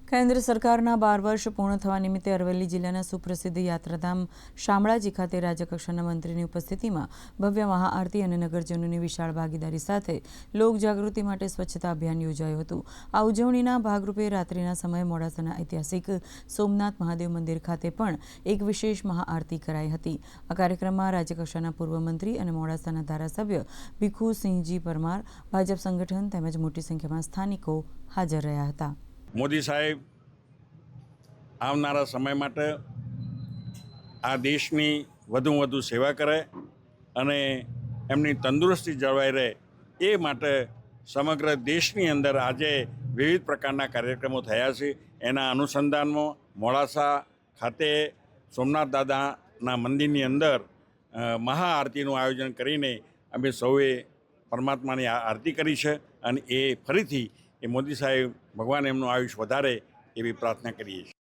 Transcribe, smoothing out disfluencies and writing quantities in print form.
કેન્દ્ર સરકારના 12 વર્ષ પૂર્ણ થવા નિમિત્તે અરવલ્લી જિલ્લાના સુપ્રસિદ્ધ યાત્રાધામ શામળાજી ખાતે રાજ્યકક્ષાના મંત્રીની ઉપસ્થિતિમાં ભવ્ય મહાઆરતી અને નગરજનોની વિશાળ ભાગીદારી સાથે લોકજાગૃતિ માટે સ્વચ્છતા અભિયાન યોજાયું હતું। આ ઉજવણીના ભાગરૂપે રાત્રિના સમયે મોડાસાના ઐતિહાસિક સોમનાથ મહાદેવ મંદિર ખાતે પણ એક વિશેષ મહાઆરતી કરાઈ હતી। આ કાર્યક્રમમાં રાજ્યકક્ષાના પૂર્વ મંત્રી અને મોડાસાના ધારાસભ્ય ભીખુસિંહજી પરમાર, ભાજપ સંગઠન તેમજ મોટી સંખ્યામાં સ્થાનિકો હાજર રહ્યા હતા। મોદી સાહેબ આવનારા સમય માટે આ દેશની વધુમાં વધુ સેવા કરે અને એમની તંદુરસ્તી જળવાઈ રહે એ માટે સમગ્ર દેશની અંદર આજે વિવિધ પ્રકારના કાર્યક્રમો થયા છે। એના અનુસંધાનમાં મોડાસા ખાતે સોમનાથ દાદાના મંદિરની અંદર મહાઆરતીનું આયોજન કરીને અમે સૌએ પરમાત્માની આરતી કરી છે અને એ ફરીથી એ મોદી સાહેબ ભગવાન એમનું આયુષ્ય વધારે એવી પ્રાર્થના કરીએ છીએ।